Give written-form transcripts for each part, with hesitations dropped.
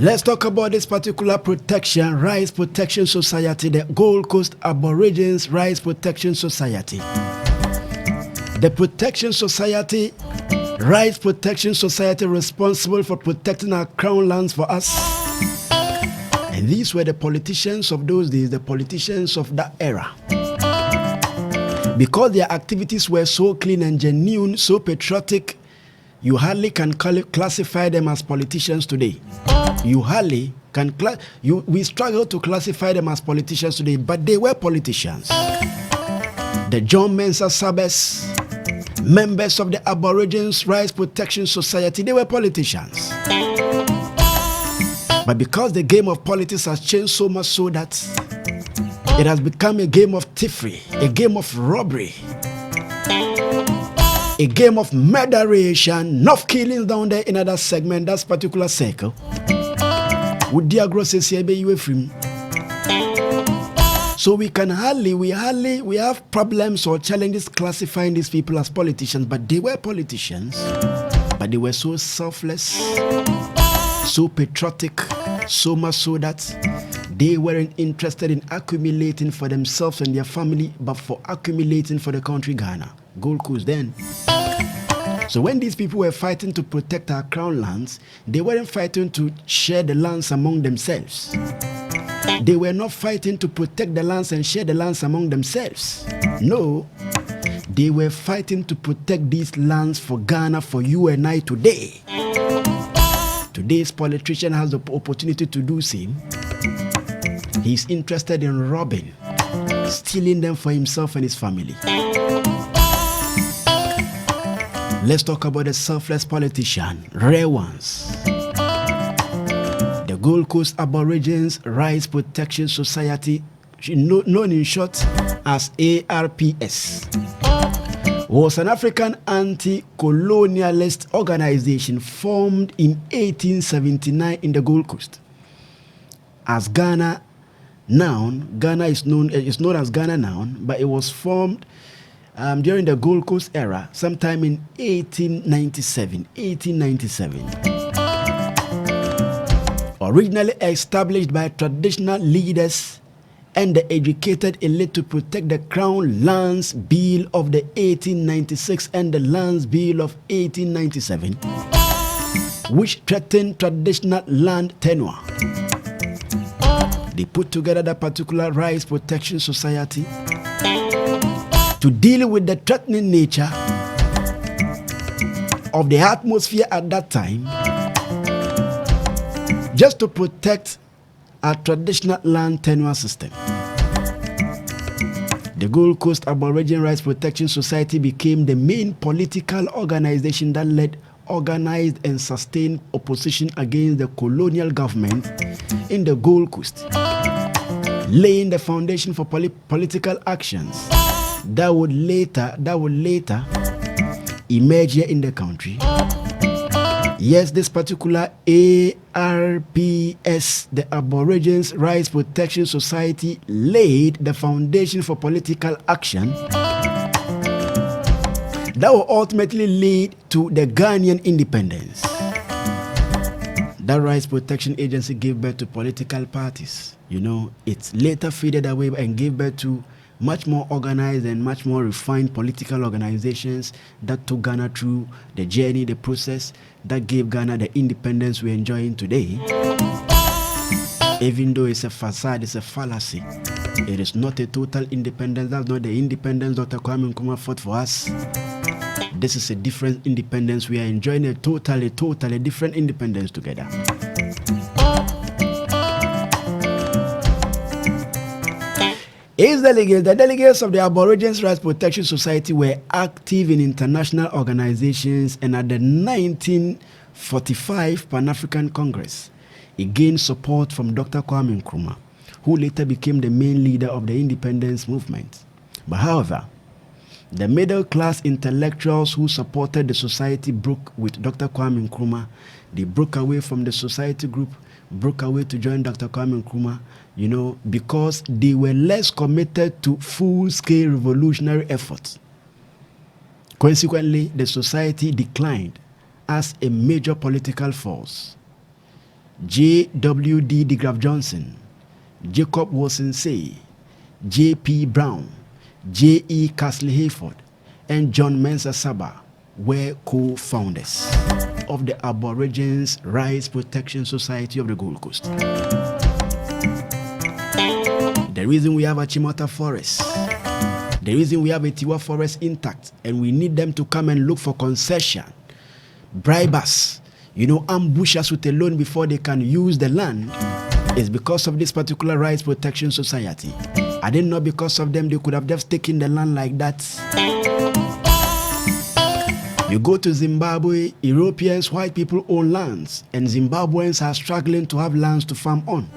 Let's talk about this particular protection, Rights Protection Society, the Gold Coast Aborigines Rights Protection Society. The Protection Society, Rights Protection Society, responsible for protecting our crown lands for us. And these were the politicians of those days, the politicians of that era. Because their activities were so clean and genuine, so patriotic, you hardly can classify them as politicians today. You hardly can we struggle to classify them as politicians today, but they were politicians. The John Mensah Sabes, members of the Aborigines Rights Protection Society, they were politicians. But because the game of politics has changed so much so that it has become a game of thievery, a game of robbery, a game of murderation, enough killings down there in that segment, that particular circle. So we have problems or challenges classifying these people as politicians, but they were politicians, but they were so selfless, so patriotic, so much so that they weren't interested in accumulating for themselves and their family, but for accumulating for the country Ghana, Gold Coast then. So when these people were fighting to protect our crown lands, they weren't fighting to share the lands among themselves. They were not fighting to protect the lands and share the lands among themselves. No, they were fighting to protect these lands for Ghana, for you and I today. Today's politician has the opportunity to do same. He's interested in robbing, stealing them for himself and his family. Let's talk about the selfless politician, rare ones. The Gold Coast Aborigines Rights Protection Society, known in short as ARPS, was an African anti-colonialist organization formed in 1879 in the Gold Coast. As Ghana is known as Ghana now, but it was formed during the Gold Coast era, sometime in 1897. Originally established by traditional leaders and the educated elite to protect the Crown Lands Bill of the 1896 and the Lands Bill of 1897, which threatened traditional land tenure. They put together that particular Rights Protection Society to deal with the threatening nature of the atmosphere at that time, just to protect our traditional land tenure system. The Gold Coast Aborigine Rights Protection Society became the main political organization that led organized and sustained opposition against the colonial government in the Gold Coast, laying the foundation for political actions that would later emerge here in the country. Yes, this particular ARPS, the Aborigines Rights Protection Society, laid the foundation for political action that will ultimately lead to the Ghanaian independence. That Rights Protection Agency gave birth to political parties. It later faded away and gave birth to much more organized and much more refined political organizations that took Ghana through the journey, the process that gave Ghana the independence we're enjoying today. Even though it's a facade, it's a fallacy. It is not a total independence. That's not the independence Dr. Kwame Nkrumah fought for us. This is a different independence. We are enjoying a totally different independence together. The delegates of the Aborigines Rights Protection Society were active in international organizations, and at the 1945 Pan-African Congress, it gained support from Dr. Kwame Nkrumah, who later became the main leader of the independence movement. But however, the middle-class intellectuals who supported the society broke with Dr. Kwame Nkrumah. They broke away from the society group, broke away to join Dr. Kwame Nkrumah, because they were less committed to full-scale revolutionary efforts. Consequently, the society declined as a major political force. J.W.D. de Graaf Johnson, Jacob Wilson Say, J.P. Brown, J.E. Castley Hayford, and John Mensah Saba were co-founders of the Aborigines Rights Protection Society of the Gold Coast. The reason we have a Chimota forest, the reason we have a Tiwa forest intact, and we need them to come and look for concession, bribe us, ambush us with a loan before they can use the land, is because of this particular Rights Protection Society. I didn't know because of them they could have just taken the land like that. You go to Zimbabwe, Europeans, white people own lands, and Zimbabweans are struggling to have lands to farm on.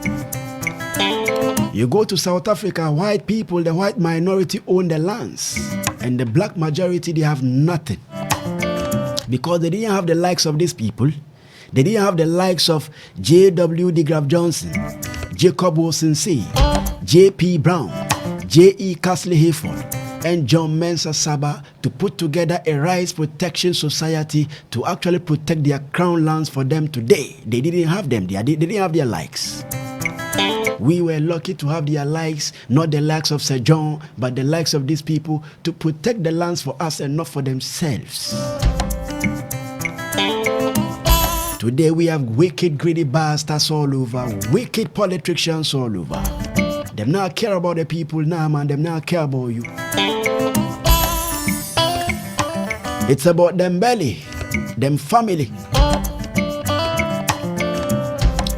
You go to South Africa, white people, the white minority own the lands, and the black majority, they have nothing. Because they didn't have the likes of these people. They didn't have the likes of J.W. de Graaf Johnson, Jacob Wilson Say, J.P. Brown, J.E. Castley Hayford, and John Mensah Saba to put together a rights protection society to actually protect their crown lands for them today. They didn't have them. They didn't have their likes. We were lucky to have their likes, not the likes of Sir John, but the likes of these people to protect the lands for us and not for themselves. Today we have wicked, greedy bastards all over, wicked politicians all over. Them not care about the people now, man. Them not care about you. It's about them belly, them family.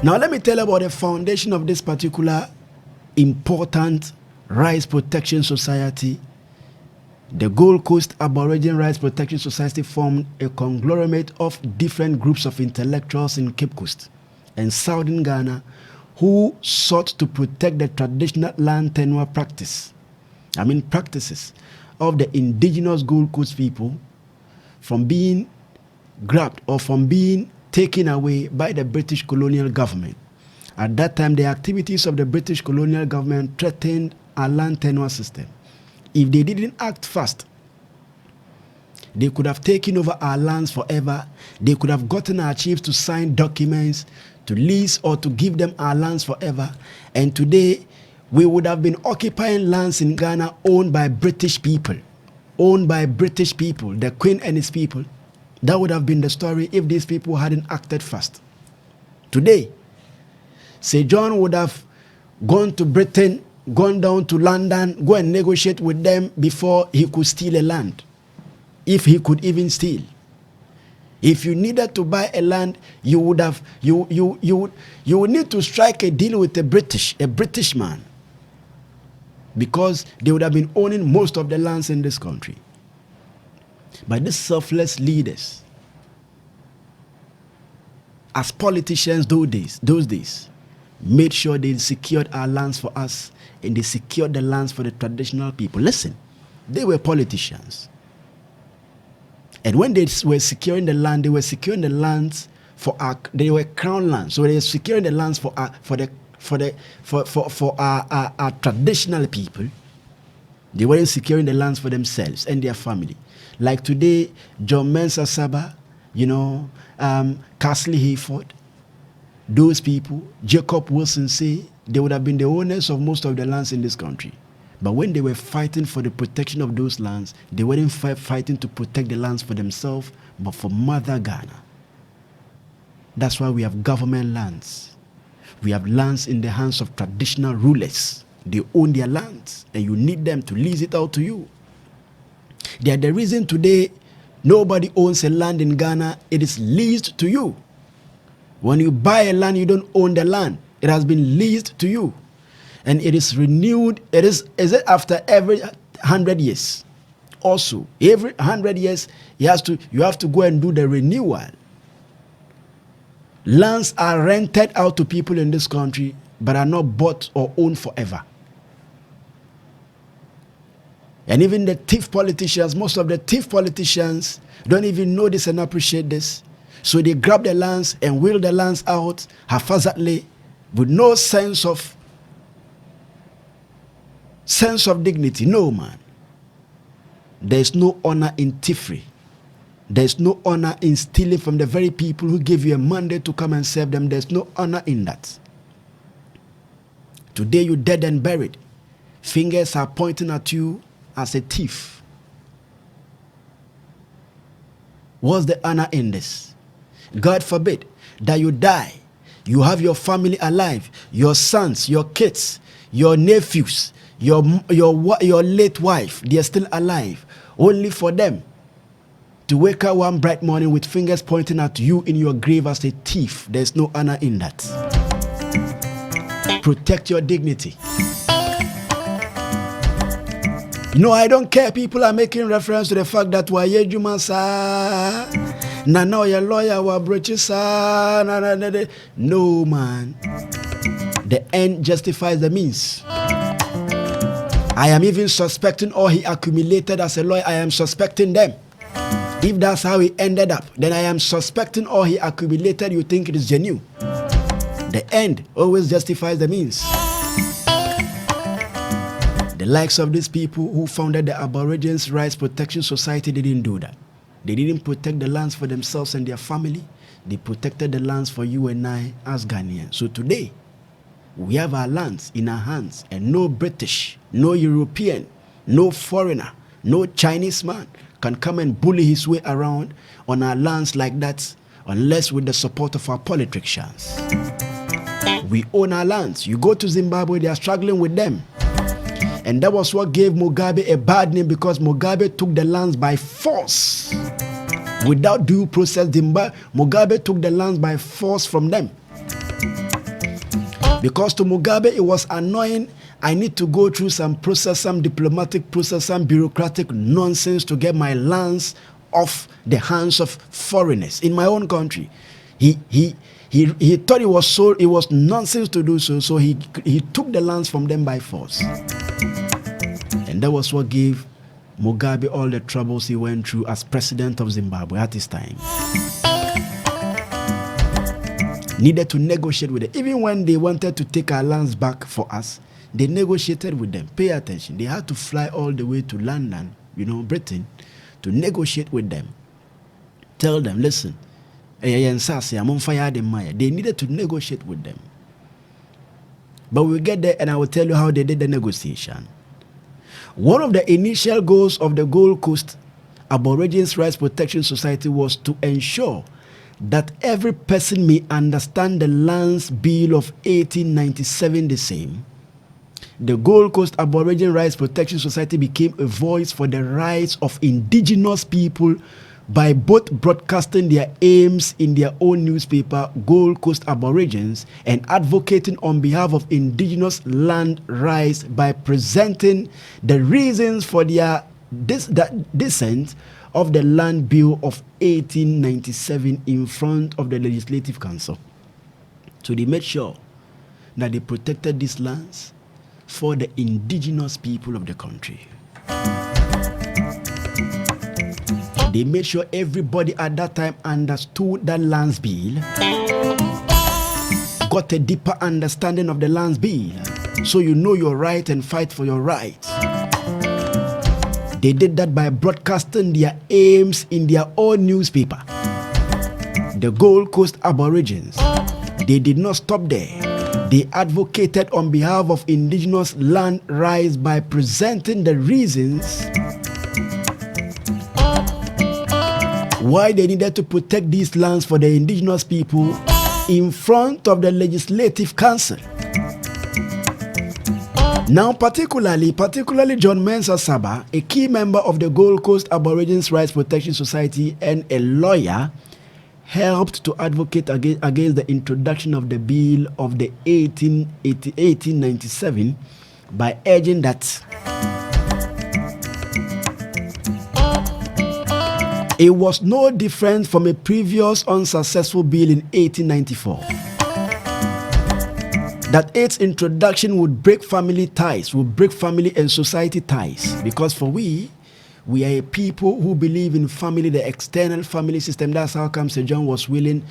Now let me tell you about the foundation of this particular important Rights Protection Society. The Gold Coast Aboriginal Rights Protection Society formed a conglomerate of different groups of intellectuals in Cape Coast and southern Ghana who sought to protect the traditional land tenure practices of the indigenous Gold Coast people from being grabbed or from being taken away by the British colonial government. At that time, the activities of the British colonial government threatened our land tenure system. If they didn't act fast, they could have taken over our lands forever. They could have gotten our chiefs to sign documents to lease or to give them our lands forever. And today, we would have been occupying lands in Ghana owned by British people. Owned by British people, the Queen and his people. That would have been the story if these people hadn't acted fast. Today, Sir John would have gone to Britain, gone down to London, go and negotiate with them before he could steal a land. If he could even steal. If you needed to buy a land, you would need to strike a deal with a British man. Because they would have been owning most of the lands in this country. But these selfless leaders, as politicians those days, made sure they secured our lands for us and they secured the lands for the traditional people. Listen, they were politicians. And when they were securing the land, they were securing the lands they were crown lands. So they were securing the lands for our traditional people. They weren't securing the lands for themselves and their family. Like today, John Mensah Saba, Castley Hayford, those people, Jacob Wilson Say, they would have been the owners of most of the lands in this country. But when they were fighting for the protection of those lands, they weren't fighting to protect the lands for themselves, but for Mother Ghana. That's why we have government lands. We have lands in the hands of traditional rulers. They own their lands, and you need them to lease it out to you. They are the reason today nobody owns a land in Ghana. It is leased to you. When you buy a land, you don't own the land. It has been leased to you. And it is renewed. Is it after every 100 years? Also, every 100 years, you have to go and do the renewal. Lands are rented out to people in this country, but are not bought or owned forever. And even the thief politicians, most of the thief politicians don't even know this and appreciate this. So they grab the lands and wheel the lands out haphazardly with no sense of dignity. No, man. There is no honor in thievery. There's no honor in stealing from the very people who gave you a mandate to come and serve them. There's no honor in that. Today you're dead and buried. Fingers are pointing at you as a thief. What's the honor in this? God forbid that you die. You have your family alive, your sons, your kids, your nephews, your late wife, they are still alive, only for them to wake up one bright morning with fingers pointing at you in your grave as a thief. There's no honor in that. Protect your dignity. No, I don't care. People are making reference to the fact that Wayejuma sa na now your lawyer wa broche sa na. No, man. The end justifies the means. I am even suspecting all he accumulated as a lawyer. I am suspecting them. If that's how he ended up, then I am suspecting all he accumulated. You think it is genuine. The end always justifies the means. The likes of these people who founded the Aborigines Rights Protection Society, they didn't do that. They didn't protect the lands for themselves and their family. They protected the lands for you and I as Ghanaians. So today, we have our lands in our hands, and no British, no European, no foreigner, no Chinese man can come and bully his way around on our lands like that unless with the support of our politicians. We own our lands. You go to Zimbabwe, they are struggling with them. And that was what gave Mugabe a bad name, because Mugabe took the lands by force. Without due process, Mugabe took the lands by force from them. Because to Mugabe, it was annoying. I need to go through some process, some diplomatic process, some bureaucratic nonsense to get my lands off the hands of foreigners in my own country. He thought it was nonsense to do so, so he took the lands from them by force. And that was what gave Mugabe all the troubles he went through as president of Zimbabwe at his time. Needed to negotiate with them. Even when they wanted to take our lands back for us, they negotiated with them. Pay attention. They had to fly all the way to London, Britain, to negotiate with them. Tell them, listen, they needed to negotiate with them. But we'll get there and I will tell you how they did the negotiation. One of the initial goals of the Gold Coast Aborigines Rights Protection Society was to ensure that every person may understand the Lands Bill of 1897 the same. The Gold Coast Aboriginal Rights Protection Society became a voice for the rights of indigenous people by both broadcasting their aims in their own newspaper, Gold Coast Aborigines, and advocating on behalf of indigenous land rights by presenting the reasons for their dissent of the Land Bill of 1897 in front of the Legislative Council. So they made sure that they protected these lands for the indigenous people of the country. They made sure everybody at that time understood that Lands Bill, got a deeper understanding of the Lands Bill, so you know your right and fight for your rights. They did that by broadcasting their aims in their own newspaper, the Gold Coast Aborigines. They did not stop there. They advocated on behalf of indigenous land rights by presenting the reasons why they needed to protect these lands for the indigenous people in front of the Legislative Council. Now, particularly John Mensah Saba, a key member of the Gold Coast Aborigines Rights Protection Society and a lawyer, helped to advocate against the introduction of the bill of the 1897 by urging that it was no different from a previous unsuccessful bill in 1894. That its introduction would break family ties, would break family and society ties. Because for we are a people who believe in family, the external family system. That's how come Sir John was willing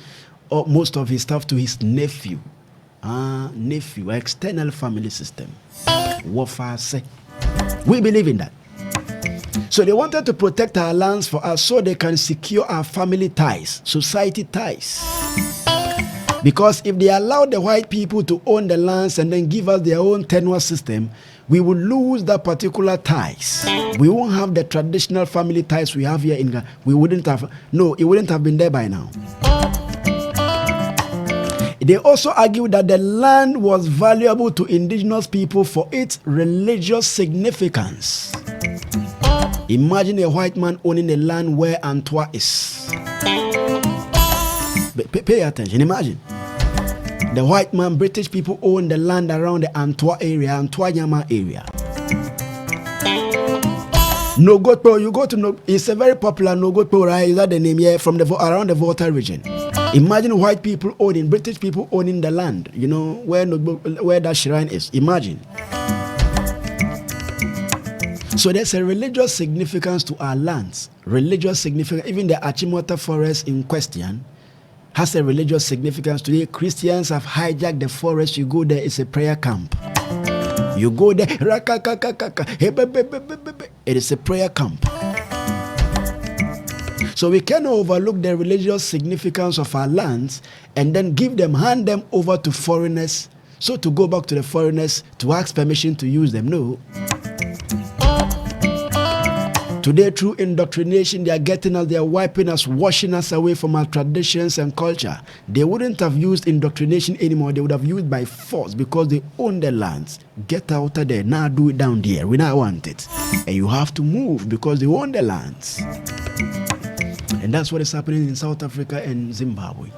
most of his stuff to his nephew. External family system. We believe in that. So they wanted to protect our lands for us so they can secure our family ties, society ties. Because if they allow the white people to own the lands and then give us their own tenure system, we will lose that particular ties. We won't have the traditional family ties we have here in Ghana. It wouldn't have been there by now. They also argued that the land was valuable to indigenous people for its religious significance. Imagine a white man owning a land where Antwa is. Pay attention, imagine. The white man, British people own the land around the Antwa area, Antwa Nyama area. Nogotpo, you go to it's a very popular Nogotpo, right? Is that the name? Yeah, from around the Volta region. Imagine white people owning, British people owning the land, where that shrine is. Imagine. So there's a religious significance to our lands. Religious significance. Even the Achimota forest in question has a religious significance today. Christians have hijacked the forest. You go there, it's a prayer camp. You go there, it is a prayer camp. So we cannot overlook the religious significance of our lands and then hand them over to foreigners. So to go back to the foreigners to ask permission to use them. No. Today, through indoctrination, they are getting us, they are wiping us, washing us away from our traditions and culture. They wouldn't have used indoctrination anymore. They would have used by force because they own the lands. Get out of there. Now do it down there. We now want it. And you have to move because they own the lands. And that's what is happening in South Africa and Zimbabwe.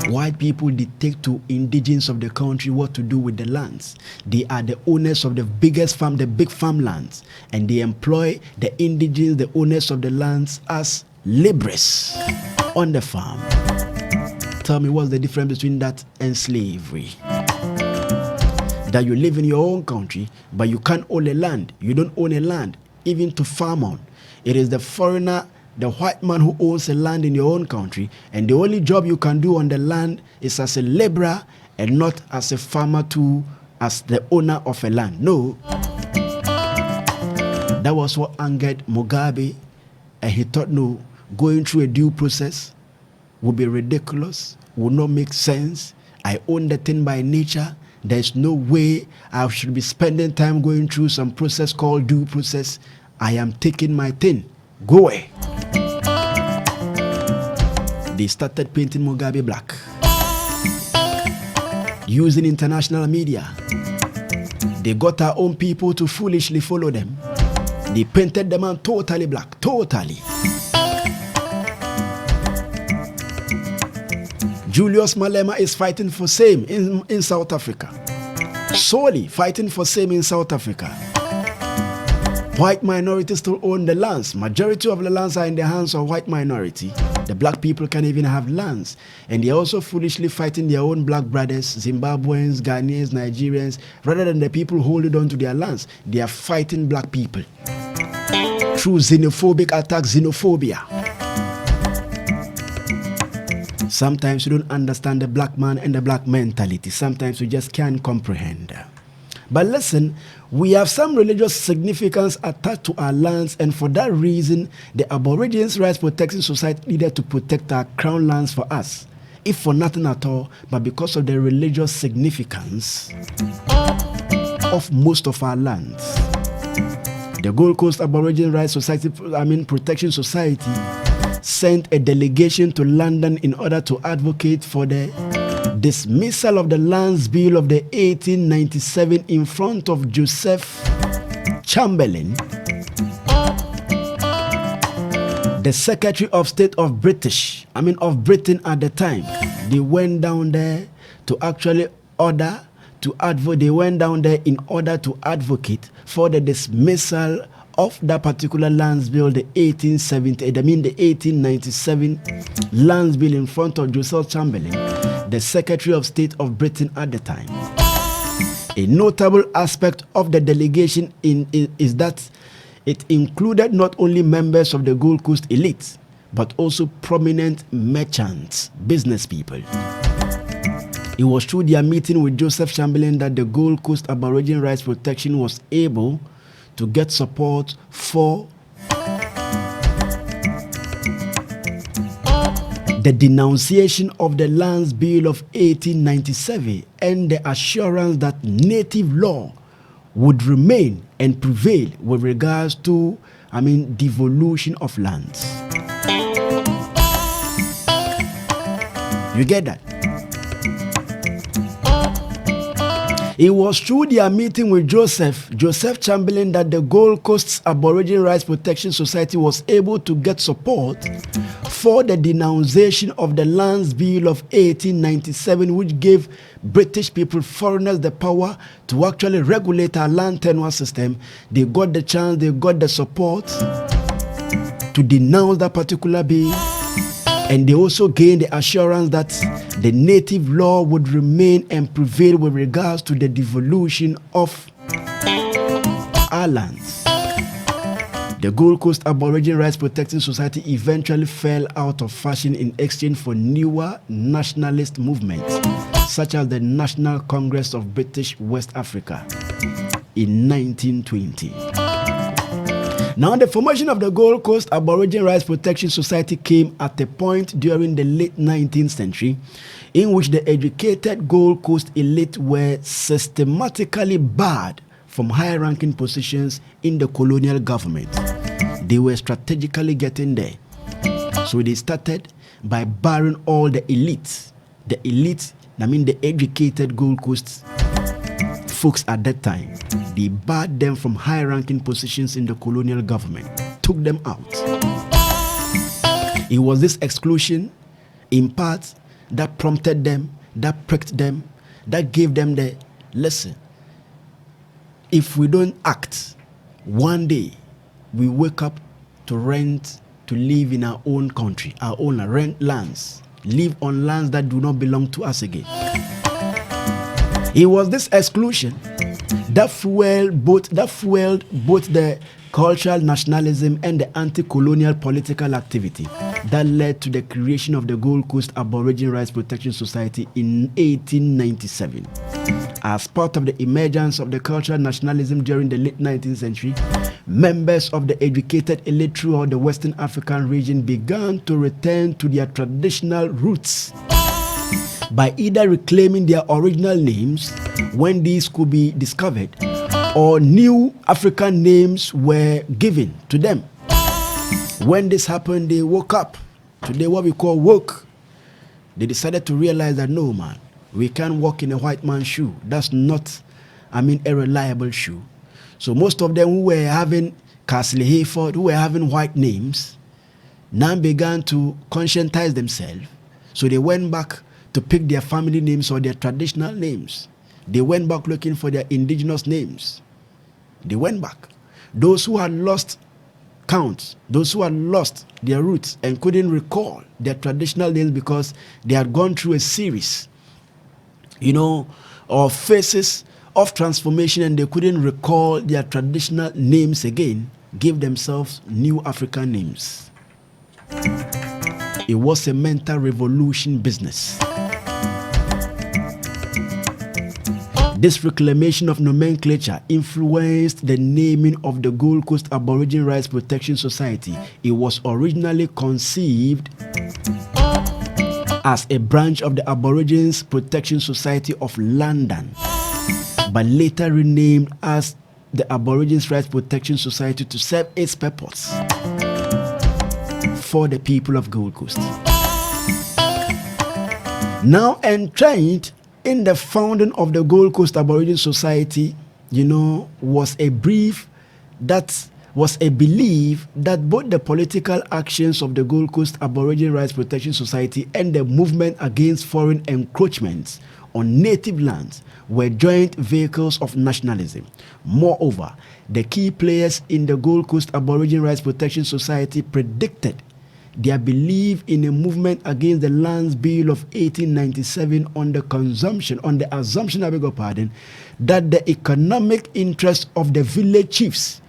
White people dictate to indigenes of the country what to do with the lands. They are the owners of the biggest farm, the big farmlands, and they employ the indigenes, the owners of the lands, as laborers on the farm. Tell me, what's the difference between that and slavery? That you live in your own country, but you can't own a land. You don't own a land, even to farm on. It is the foreigner, the white man who owns a land in your own country, and the only job you can do on the land is as a laborer and not as a farmer as the owner of a land. No. That was what angered Mugabe, and he thought, no, going through a due process would be ridiculous, would not make sense. I own the thing by nature. There's no way I should be spending time going through some process called due process. I am taking my thing. Go away. They started painting Mugabe black using international media. They got our own people to foolishly follow them. They painted the man totally black, totally. Julius Malema is fighting for same in South Africa. Solely fighting for same in South Africa. White minorities still own the lands. Majority of the lands are in the hands of white minority. The black people can't even have lands. And they're also foolishly fighting their own black brothers, Zimbabweans, Ghanaians, Nigerians. Rather than the people holding on to their lands, they are fighting black people through xenophobic attacks, xenophobia. Sometimes you don't understand the black man and the black mentality. Sometimes you just can't comprehend. But listen, we have some religious significance attached to our lands, and for that reason, the Aborigines Rights Protection Society needed to protect our crown lands for us, if for nothing at all, but because of the religious significance of most of our lands. The Gold Coast Aborigine Rights Protection Society sent a delegation to London in order to advocate for the dismissal of the Lands Bill of the 1897 in front of Joseph Chamberlain, the Secretary of State of Britain at the time. They went down there to actually they went down there in order to advocate for the dismissal of that particular Lands Bill, the 1897 Lands Bill in front of Joseph Chamberlain, the Secretary of State of Britain at the time. A notable aspect of the delegation is that it included not only members of the Gold Coast elite, but also prominent merchants, business people. It was through their meeting with Joseph Chamberlain that the Gold Coast Aboriginal Rights Protection was able to get support for the denunciation of the Lands Bill of 1897 and the assurance that native law would remain and prevail with regards to, devolution of lands. You get that? It was through their meeting with Joseph Chamberlain that the Gold Coast Aboriginal Rights Protection Society was able to get support for the denunciation of the Lands Bill of 1897, which gave British people, foreigners, the power to actually regulate our land tenure system. They got the chance, they got the support to denounce that particular bill, and they also gained the assurance that the native law would remain and prevail with regards to the devolution of our lands. The Gold Coast Aboriginal Rights Protection Society eventually fell out of fashion in exchange for newer nationalist movements, such as the National Congress of British West Africa in 1920. Now, the formation of the Gold Coast Aboriginal Rights Protection Society came at a point during the late 19th century in which the educated Gold Coast elite were systematically barred from high-ranking positions in the colonial government. They were strategically getting there. So they started by barring all the elites. The educated Gold Coast folks at that time. They barred them from high-ranking positions in the colonial government, took them out. It was this exclusion, in part, that prompted them, that pricked them, that gave them the lesson. If we don't act, one day we wake up to live in our own country, our own rent lands, live on lands that do not belong to us again. It was this exclusion that fueled both the cultural nationalism and the anti-colonial political activity that led to the creation of the Gold Coast Aboriginal Rights Protection Society in 1897. As part of the emergence of the cultural nationalism during the late 19th century, members of the educated elite throughout the Western African region began to return to their traditional roots by either reclaiming their original names when these could be discovered, or new African names were given to them. When this happened, they woke up. Today, what we call woke. They decided to realize that no, man, we can't walk in a white man's shoe. That's not, a reliable shoe. So most of them who were having Castle Hayford, who were having white names, now began to conscientize themselves. So they went back to pick their family names or their traditional names. They went back looking for their indigenous names. They went back. Those who had lost count, those who had lost their roots and couldn't recall their traditional names because they had gone through a series, of phases of transformation and they couldn't recall their traditional names again, gave themselves new African names. It was a mental revolution business. This reclamation of nomenclature influenced the naming of the Gold Coast Aboriginal Rights Protection Society. It was originally conceived as a branch of the Aborigines Protection Society of London, but later renamed as the Aborigines Rights Protection Society to serve its purpose for the people of Gold Coast. Now entrenched in the founding of the Gold Coast Aboriginal Society, was a belief that both the political actions of the Gold Coast Aboriginal Rights Protection Society and the movement against foreign encroachments on native lands were joint vehicles of nationalism. Moreover, the key players in the Gold Coast Aboriginal Rights Protection Society predicted their belief in a movement against the Lands Bill of 1897 on the assumption, that the economic interests of the village chiefs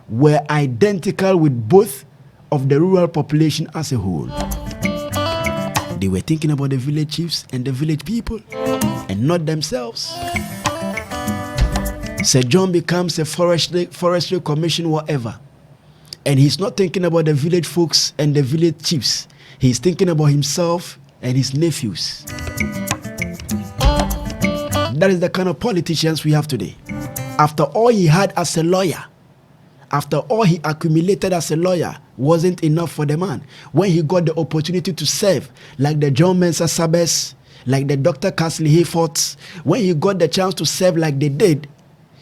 were identical with both of the rural population as a whole. They were thinking about the village chiefs and the village people and not themselves. Sir John becomes a forestry commission, whatever. And he's not thinking about the village folks and the village chiefs. He's thinking about himself and his nephews. That is the kind of politicians we have today. After all he had as a lawyer, after all he accumulated as a lawyer, wasn't enough for the man. When he got the opportunity to serve, like the John Mensah Sabes, like the Dr. Casley Hayfords, when he got the chance to serve like they did,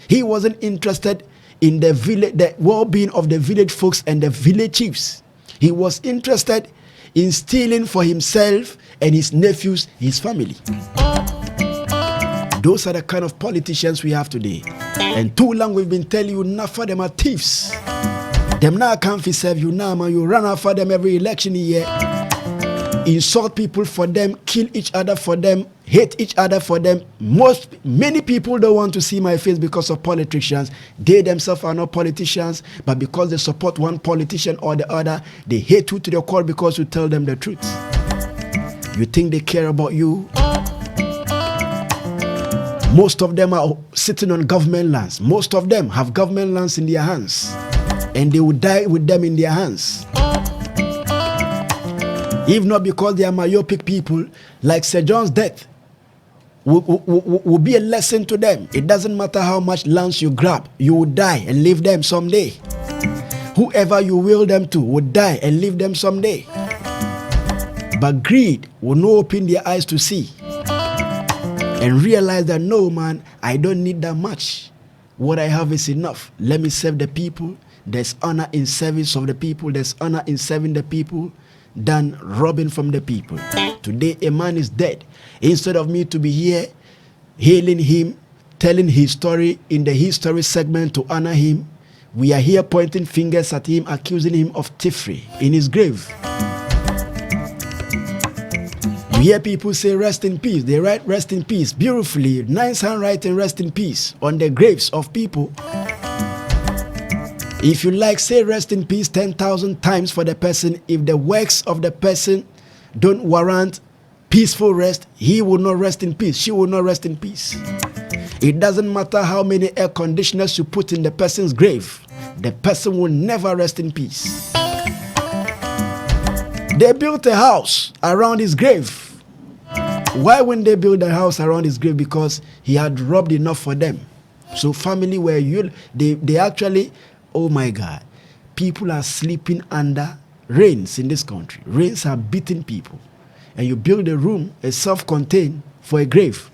he wasn't interested in the village, the well-being of the village folks and the village chiefs. He was interested in stealing for himself and his nephews, his family. Those are the kind of politicians we have today. And too long we've been telling you, enough for them are thieves. Them now can't serve you now, man. You run after them every election year. Insult people for them, kill each other for them, hate each other for them. Many people don't want to see my face because of politicians. They themselves are not politicians, but because they support one politician or the other, they hate you to the core because you tell them the truth. You think they care about you? Most of them are sitting on government lands. Most of them have government lands in their hands, and they will die with them in their hands. If not because they are myopic people, like Sir John's death will be a lesson to them. It doesn't matter how much lands you grab, you will die and leave them someday. Whoever you will them to will die and leave them someday. But greed will not open their eyes to see and realize that, no, man, I don't need that much. What I have is enough. Let me serve the people. There's honor in service of the people. There's honor in serving the people than robbing from the people. Today, a man is dead. Instead of me to be here hailing him, telling his story in the history segment to honor him, we are here pointing fingers at him, accusing him of thievery in his grave. You hear people say rest in peace. They write rest in peace beautifully. Nice handwriting, rest in peace on the graves of people. If you like, say rest in peace 10,000 times for the person. If the works of the person don't warrant peaceful rest, he will not rest in peace. She will not rest in peace. It doesn't matter how many air conditioners you put in the person's grave. The person will never rest in peace. They built a house around his grave. Why wouldn't they build a house around his grave? Because he had robbed enough for them. So family where they actually, oh my God, people are sleeping under rains in this country. Rains are beating people. And you build a room, a self-contained, for a grave.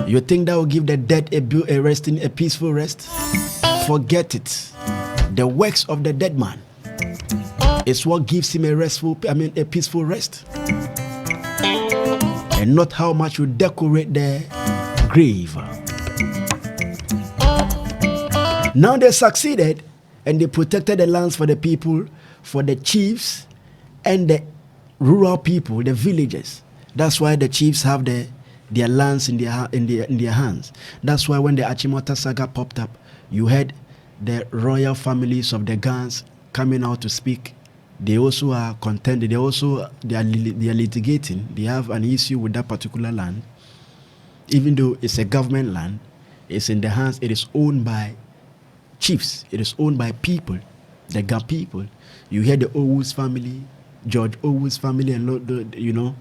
You think that will give the dead a peaceful rest? Forget it. The works of the dead man is what gives him a peaceful rest. And not how much you decorate the grave. Now they succeeded and they protected the lands for the people, for the chiefs and the rural people, the villagers. That's why the chiefs have their lands in their hands. That's why when the Achimota saga popped up, you had the royal families of the Ghans coming out to speak. They also are contending. They are litigating. They have an issue with that particular land. Even though it's a government land, it's in the hands. It is owned by chiefs. It is owned by people, the Ga people. You hear the Owu's family, George Owu's family, and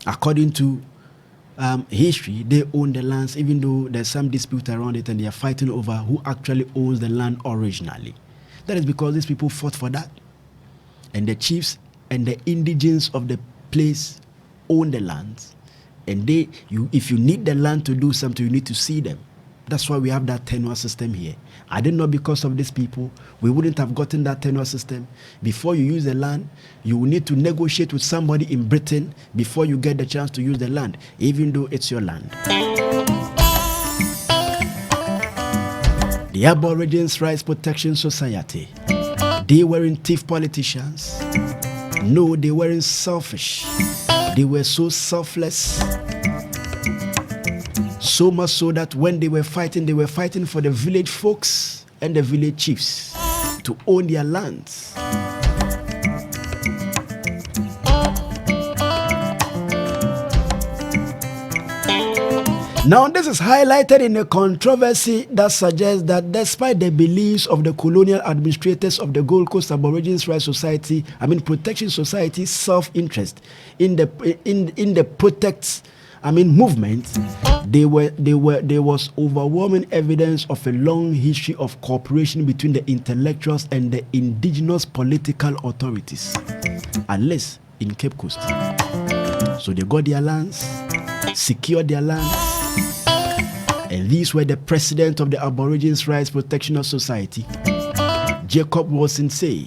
according to history, they own the lands, even though there's some dispute around it, and they are fighting over who actually owns the land originally. That is because these people fought for that. And the chiefs and the indigents of the place own the lands. And if you need the land to do something, you need to see them. That's why we have that tenure system here. I didn't know because of these people, we wouldn't have gotten that tenure system. Before you use the land, you will need to negotiate with somebody in Britain before you get the chance to use the land, even though it's your land. The Aborigines Rights Protection Society, they weren't thief politicians. No, they weren't selfish. They were so selfless. So much so that when they were fighting for the village folks and the village chiefs to own their lands. Now, this is highlighted in a controversy that suggests that despite the beliefs of the colonial administrators of the Gold Coast Aborigines Rights Society, Protection Society, self-interest in the protects, movement, there was overwhelming evidence of a long history of cooperation between the intellectuals and the indigenous political authorities, at least in Cape Coast. So they got their lands, secured their lands, and these were the president of the Aborigines Rights Protection Society, Jacob Wilson Say.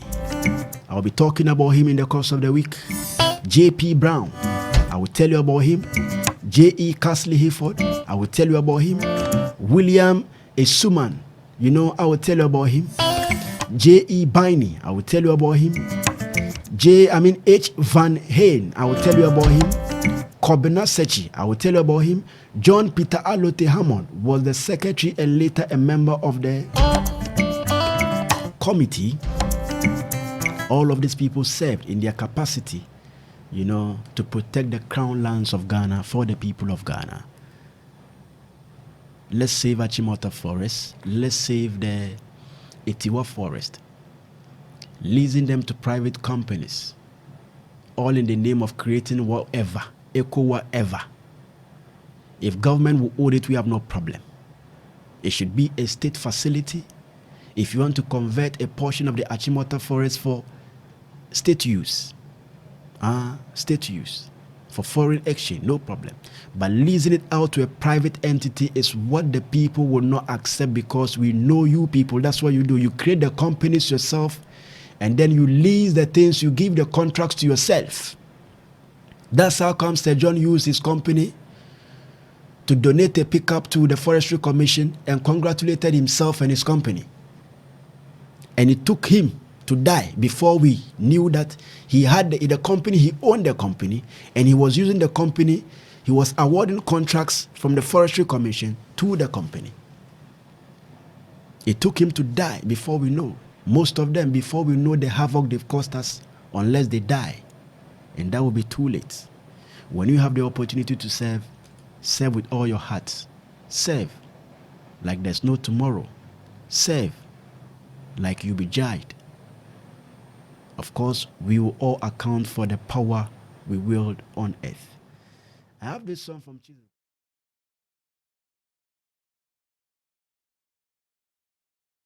I'll be talking about him in the course of the week. J.P. Brown, I will tell you about him. J.E. Casley Hayford, I will tell you about him. William Esuman, I will tell you about him. J.E. Biney, I will tell you about him. H. Van Hain, I will tell you about him. Kobina Sechi, I will tell you about him. John Peter Alote Hammond was the secretary and later a member of the committee. All of these people served in their capacity, to protect the crown lands of Ghana for the people of Ghana. Let's save Achimota Forest. Let's save the Etiwa Forest. Leasing them to private companies. All in the name of creating whatever. Echo whatever. If government will own it, we have no problem. It should be a state facility. If you want to convert a portion of the Achimota Forest for state use, for foreign exchange, no problem. But leasing it out to a private entity is what the people will not accept, because we know you people. That's what you do. You create the companies yourself, and then you lease the things, you give the contracts to yourself. That's how come Sir John used his company to donate a pickup to the Forestry Commission and congratulated himself and his company. And it took him to die before we knew that he had the company, he owned the company, and he was using the company, he was awarding contracts from the Forestry Commission to the company. It took him to die before we know. Most of them, before we know the havoc they've caused us, unless they die. And that will be too late. When you have the opportunity to serve, serve with all your heart. Serve like there's no tomorrow. Serve like you'll be judged. Of course, we will all account for the power we wield on earth. I have this song from Jesus.